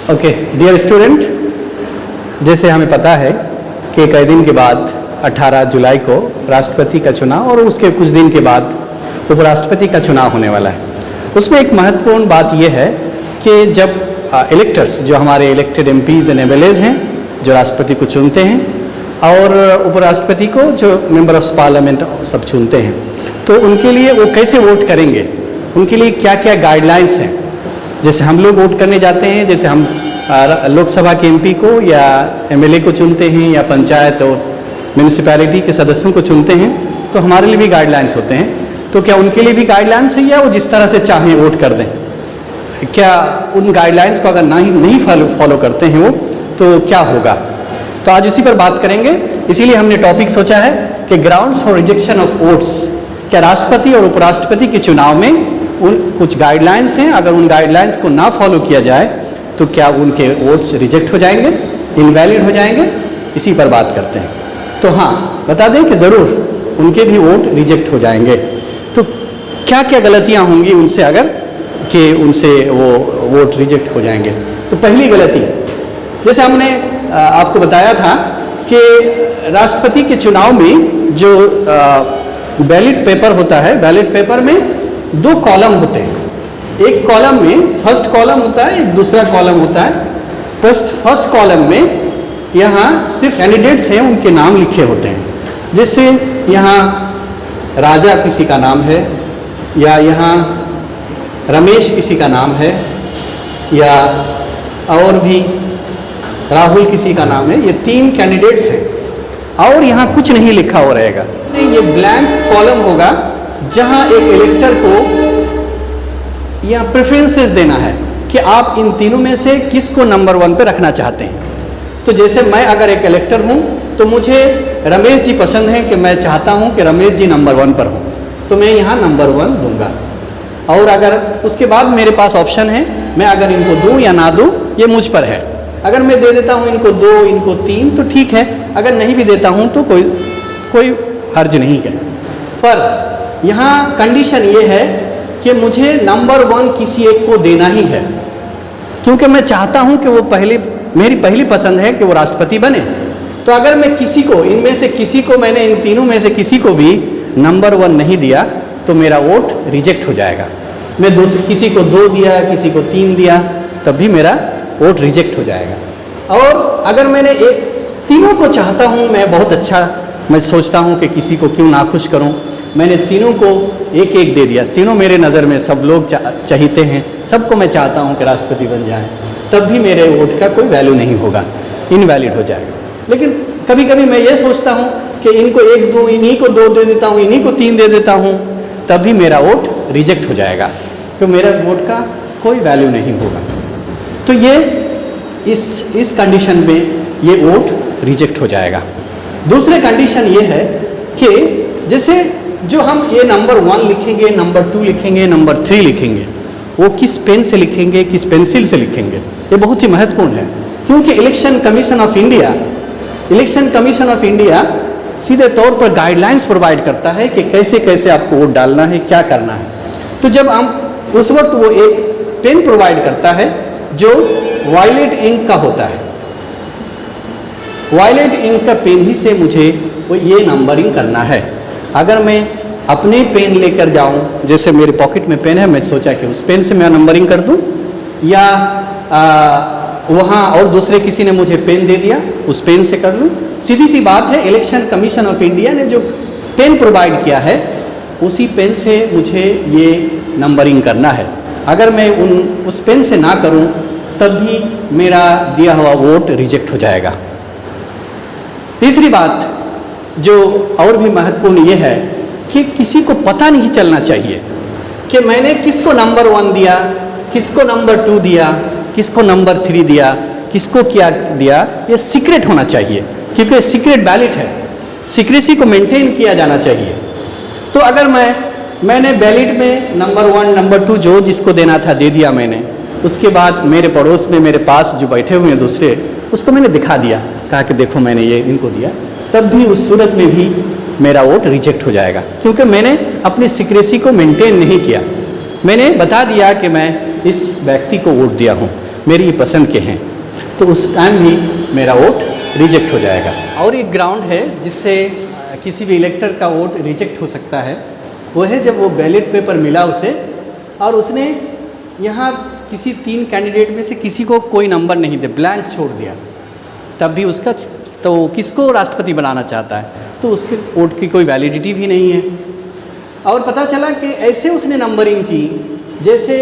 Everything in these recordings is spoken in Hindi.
ओके डियर स्टूडेंट, जैसे हमें पता है कि कई दिन के बाद 18 जुलाई को राष्ट्रपति का चुनाव और उसके कुछ दिन के बाद उपराष्ट्रपति का चुनाव होने वाला है। उसमें एक महत्वपूर्ण बात यह है कि जब इलेक्टर्स, जो हमारे इलेक्टेड एमपीज़ एंड एमएलएज हैं, जो राष्ट्रपति को चुनते हैं और उपराष्ट्रपति को जो मेंबर ऑफ पार्लियामेंट सब चुनते हैं, तो उनके लिए वो कैसे वोट करेंगे, उनके लिए क्या क्या गाइडलाइंस हैं। जैसे हम लोग वोट करने जाते हैं, जैसे हम लोकसभा के एमपी को या एमएलए को चुनते हैं या पंचायत और म्यूनिसिपैलिटी के सदस्यों को चुनते हैं, तो हमारे लिए भी गाइडलाइंस होते हैं। तो क्या उनके लिए भी गाइडलाइंस है या वो जिस तरह से चाहें वोट कर दें? क्या उन गाइडलाइंस को अगर नहीं फॉलो करते हैं वो, तो क्या होगा? तो आज उसी पर बात करेंगे। इसीलिए हमने टॉपिक सोचा है कि grounds for rejection of votes. क्या राष्ट्रपति और उपराष्ट्रपति के चुनाव में उन कुछ गाइडलाइंस हैं, अगर उन गाइडलाइंस को ना फॉलो किया जाए तो क्या उनके वोट्स रिजेक्ट हो जाएंगे, इनवैलिड हो जाएंगे? इसी पर बात करते हैं। तो हाँ, बता दें कि ज़रूर उनके भी वोट रिजेक्ट हो जाएंगे। तो क्या क्या गलतियाँ होंगी उनसे अगर कि उनसे वो वोट रिजेक्ट हो जाएंगे? तो पहली गलती, जैसे हमने आपको बताया था कि राष्ट्रपति के चुनाव में जो बैलेट पेपर होता है, बैलेट पेपर में 2 कॉलम होते हैं। एक कॉलम में फर्स्ट कॉलम होता है, एक दूसरा कॉलम होता है। फर्स्ट कॉलम में यहाँ सिर्फ कैंडिडेट्स हैं, उनके नाम लिखे होते हैं। जैसे यहाँ राजा किसी का नाम है, या यहाँ रमेश किसी का नाम है, या और भी राहुल किसी का नाम है। ये 3 कैंडिडेट्स हैं और यहाँ कुछ नहीं लिखा हो रहेगा। ये ब्लैंक कॉलम होगा जहाँ एक इलेक्टर को या प्रेफरेंसेस देना है कि आप इन तीनों में से किसको नंबर 1 पे रखना चाहते हैं। तो जैसे मैं अगर एक इलेक्टर हूँ तो मुझे रमेश जी पसंद हैं कि मैं चाहता हूँ कि रमेश जी नंबर 1 पर हों, तो मैं यहाँ नंबर 1 दूंगा। और अगर उसके बाद मेरे पास ऑप्शन है, मैं अगर इनको दूँ या ना दूँ, ये मुझ पर है। अगर मैं दे देता हूँ इनको 2, इनको 3 तो ठीक है, अगर नहीं भी देता हूँ तो कोई हर्ज नहीं है। पर यहाँ कंडीशन ये है कि मुझे नंबर 1 किसी एक को देना ही है, क्योंकि मैं चाहता हूँ कि वो मेरी पहली पसंद है कि वो राष्ट्रपति बने। तो अगर मैं किसी को, इनमें से किसी को, मैंने इन तीनों में से किसी को भी नंबर 1 नहीं दिया तो मेरा वोट रिजेक्ट हो जाएगा। मैं किसी को 2 दिया, किसी को 3 दिया, तब भी मेरा वोट रिजेक्ट हो जाएगा। और अगर मैंने तीनों को चाहता हूँ, मैं बहुत अच्छा, मैं सोचता हूँ कि किसी को क्यों नाखुश करूँ, मैंने तीनों को एक एक दे दिया। तीनों मेरे नज़र में सब लोग चाहते हैं, सबको मैं चाहता हूँ कि राष्ट्रपति बन जाए, तब भी मेरे वोट का कोई वैल्यू नहीं होगा, इनवैलिड हो जाएगा। लेकिन कभी कभी मैं ये सोचता हूँ कि इनको 1 दूँ, इन्हीं को 2 दे देता हूँ, इन्हीं को 3 दे देता हूँ, तब भी मेरा वोट रिजेक्ट हो जाएगा, तो मेरा वोट का कोई वैल्यू नहीं होगा। तो ये इस कंडीशन में ये वोट रिजेक्ट हो जाएगा। दूसरे कंडीशन ये है कि जैसे जो हम ये नंबर 1 लिखेंगे, नंबर 2 लिखेंगे, नंबर 3 लिखेंगे, वो किस पेन से लिखेंगे, किस पेंसिल से लिखेंगे, ये बहुत ही महत्वपूर्ण है। क्योंकि इलेक्शन कमीशन ऑफ इंडिया सीधे तौर पर गाइडलाइंस प्रोवाइड करता है कि कैसे कैसे आपको वोट डालना है, क्या करना है। तो जब हम उस वक्त वो एक पेन प्रोवाइड करता है जो वायलेट इंक का होता है। वायलेट इंक का पेन ही से मुझे वो ये नंबरिंग करना है। अगर मैं अपने पेन लेकर जाऊं, जैसे मेरे पॉकेट में पेन है, मैं सोचा कि उस पेन से मैं नंबरिंग कर दूं, या वहाँ और दूसरे किसी ने मुझे पेन दे दिया, उस पेन से कर लूँ। सीधी सी बात है, इलेक्शन कमीशन ऑफ इंडिया ने जो पेन प्रोवाइड किया है उसी पेन से मुझे ये नंबरिंग करना है। अगर मैं उस पेन से ना करूं तब भी मेरा दिया हुआ वोट रिजेक्ट हो जाएगा। तीसरी बात जो और भी महत्वपूर्ण ये है कि किसी को पता नहीं चलना चाहिए कि मैंने किसको नंबर 1 दिया, किसको नंबर 2 दिया, किसको नंबर 3 दिया, किसको क्या दिया। ये सीक्रेट होना चाहिए, क्योंकि सीक्रेट बैलेट है, सीक्रेसी को मेंटेन किया जाना चाहिए। तो अगर मैंने बैलेट में नंबर 1, नंबर 2 जो जिसको देना था दे दिया मैंने, उसके बाद मेरे पड़ोस में मेरे पास जो बैठे हुए हैं दूसरे, उसको मैंने दिखा दिया, कहा कि देखो मैंने ये इनको दिया, तब भी उस सूरत में भी मेरा वोट रिजेक्ट हो जाएगा, क्योंकि मैंने अपनी सीक्रेसी को मेंटेन नहीं किया। मैंने बता दिया कि मैं इस व्यक्ति को वोट दिया हूँ। मेरी पसंद के हैं, तो उस टाइम भी मेरा वोट रिजेक्ट हो जाएगा। और एक ग्राउंड है जिससे किसी भी इलेक्टर का वोट रिजेक्ट हो सकता है, वो है जब वो बैलेट पेपर मिला उसे और उसने यहाँ किसी 3 कैंडिडेट में से किसी को कोई नंबर नहीं दे, ब्लैंक छोड़ दिया, तब भी उसका तो किसको राष्ट्रपति बनाना चाहता है, तो उसके वोट की कोई वैलिडिटी भी नहीं है। और पता चला कि ऐसे उसने नंबरिंग की जैसे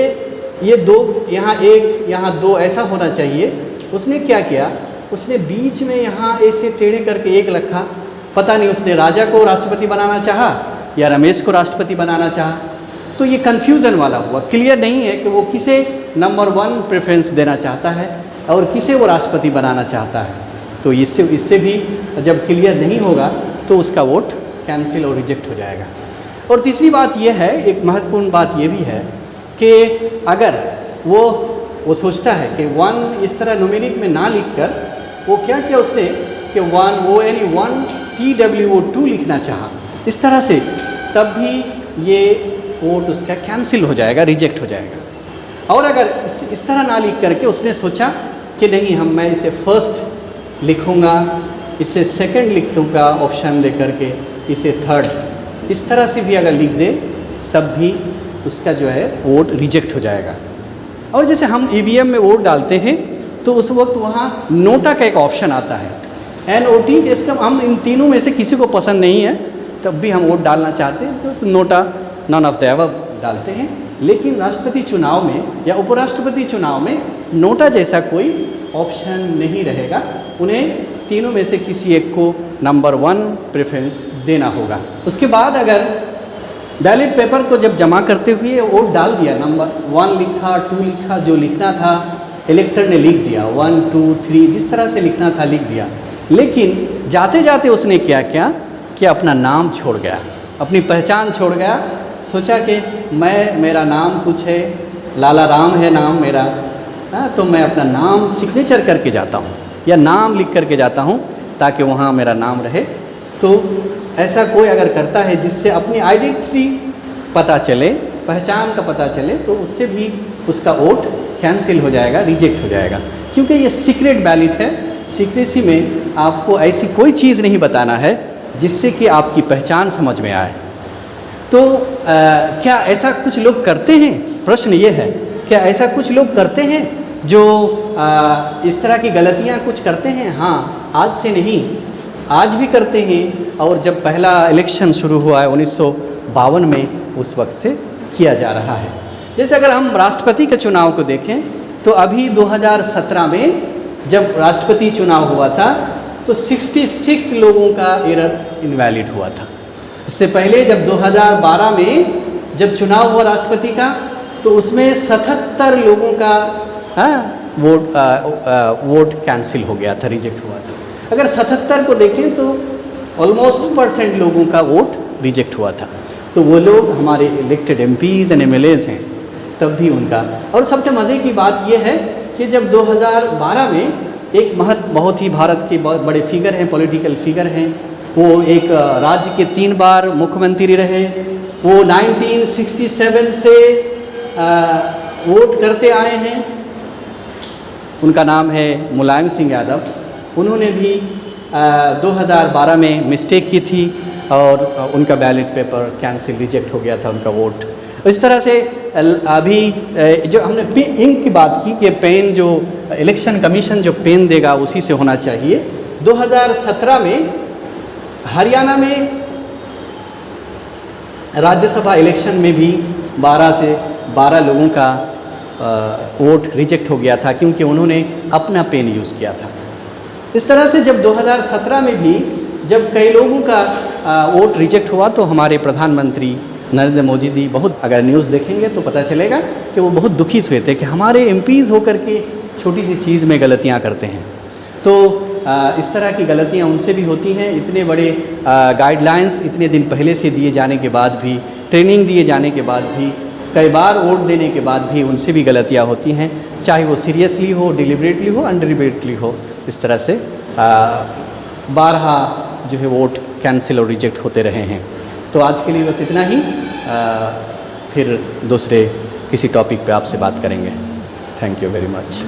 ये 2 यहाँ 1 यहाँ 2 ऐसा होना चाहिए। उसने क्या किया, उसने बीच में यहाँ ऐसे टेढ़े करके 1 रखा। पता नहीं उसने राजा को राष्ट्रपति बनाना चाहा या रमेश को राष्ट्रपति बनाना चाहा, तो ये कन्फ्यूज़न वाला हुआ। क्लियर नहीं है कि वो किसे नंबर 1 प्रेफरेंस देना चाहता है और किसे वो राष्ट्रपति बनाना चाहता है। तो इससे भी जब क्लियर नहीं होगा तो उसका वोट कैंसिल और रिजेक्ट हो जाएगा। और तीसरी बात यह है, एक महत्वपूर्ण बात यह भी है कि अगर वो सोचता है कि 1 इस तरह न्यूमेरिक में ना लिखकर वो क्या किया उसने कि 1 वो यानी 1 TWO2 लिखना चाहा इस तरह से, तब भी ये वोट उसका कैंसिल हो जाएगा, रिजेक्ट हो जाएगा। और अगर इस तरह ना लिख करके उसने सोचा कि नहीं मैं इसे फर्स्ट लिखूँगा, इसे सेकंड लिखूँगा ऑप्शन दे करके, इसे थर्ड, इस तरह से भी अगर लिख दे तब भी उसका जो है वोट रिजेक्ट हो जाएगा। और जैसे हम EVM में वोट डालते हैं तो उस वक्त वहाँ नोटा का एक ऑप्शन आता है, NOT। इसका हम इन तीनों में से किसी को पसंद नहीं है तब भी हम वोट डालना चाहते हैं तो NOTA none of the above डालते हैं। लेकिन राष्ट्रपति चुनाव में या उपराष्ट्रपति चुनाव में नोटा जैसा कोई ऑप्शन नहीं रहेगा, उन्हें तीनों में से किसी एक को नंबर 1 प्रेफरेंस देना होगा। उसके बाद अगर बैलेट पेपर को जब जमा करते हुए वोट डाल दिया, नंबर 1 लिखा, 2 लिखा, जो लिखना था इलेक्टर ने लिख दिया, 1 2 3 जिस तरह से लिखना था लिख दिया। लेकिन जाते जाते उसने क्या किया कि अपना नाम छोड़ गया, अपनी पहचान छोड़ गया। सोचा कि मेरा नाम कुछ है, लाला राम है नाम मेरा, तो मैं अपना नाम सिग्नेचर करके जाता हूँ या नाम लिख करके जाता हूँ ताकि वहाँ मेरा नाम रहे। तो ऐसा कोई अगर करता है जिससे अपनी आइडेंटिटी पता चले, पहचान का पता चले, तो उससे भी उसका वोट कैंसिल हो जाएगा, रिजेक्ट हो जाएगा। क्योंकि ये सीक्रेट बैलेट है, सीक्रेसी में आपको ऐसी कोई चीज़ नहीं बताना है जिससे कि आपकी पहचान समझ में आए। तो क्या ऐसा कुछ लोग करते हैं? प्रश्न ये है, क्या ऐसा कुछ लोग करते हैं जो इस तरह की गलतियां कुछ करते हैं? हाँ, आज से नहीं, आज भी करते हैं। और जब पहला इलेक्शन शुरू हुआ है 1952 में, उस वक्त से किया जा रहा है। जैसे अगर हम राष्ट्रपति के चुनाव को देखें तो अभी 2017 में जब राष्ट्रपति चुनाव हुआ था तो 66 लोगों का एरर इनवैलिड हुआ था। इससे पहले जब 2012 में जब चुनाव हुआ राष्ट्रपति का तो उसमें 77 लोगों का वोट कैंसिल हो गया था, रिजेक्ट हुआ था। अगर 77 को देखें तो ऑलमोस्ट % लोगों का वोट रिजेक्ट हुआ था। तो वो लोग हमारे इलेक्टेड MPs एंड MLAs हैं, तब भी उनका। और सबसे मज़े की बात ये है कि जब 2012 में एक बहुत ही भारत के बहुत बड़े फिगर हैं, पॉलिटिकल फिगर हैं, वो एक राज्य के 3 बार मुख्यमंत्री रहे, वो 1967 से वोट करते आए हैं। उनका नाम है मुलायम सिंह यादव। उन्होंने भी 2012 में मिस्टेक की थी और उनका बैलेट पेपर कैंसिल, रिजेक्ट हो गया था उनका वोट। इस तरह से अभी जो हमने इंक की बात की कि पेन जो इलेक्शन कमीशन जो पेन देगा उसी से होना चाहिए। 2017 में हरियाणा में राज्यसभा इलेक्शन में भी 12 से 12 लोगों का वोट रिजेक्ट हो गया था क्योंकि उन्होंने अपना पेन यूज़ किया था। इस तरह से जब 2017 में भी जब कई लोगों का वोट रिजेक्ट हुआ तो हमारे प्रधानमंत्री नरेंद्र मोदी जी बहुत, अगर न्यूज़ देखेंगे तो पता चलेगा कि वो बहुत दुखित हुए थे कि हमारे MPs होकर के छोटी सी चीज़ में गलतियां करते हैं। तो इस तरह की गलतियां उनसे भी होती हैं। इतने बड़े गाइडलाइंस इतने दिन पहले से दिए जाने के बाद भी, ट्रेनिंग दिए जाने के बाद भी, कई बार वोट देने के बाद भी उनसे भी गलतियां होती हैं, चाहे वो सीरियसली हो, डिलिबरेटली हो, अनडिलिबरेटली हो। इस तरह से 12 जो है वोट कैंसिल और रिजेक्ट होते रहे हैं। तो आज के लिए बस इतना ही, फिर दूसरे किसी टॉपिक पे आपसे बात करेंगे। Thank you very much.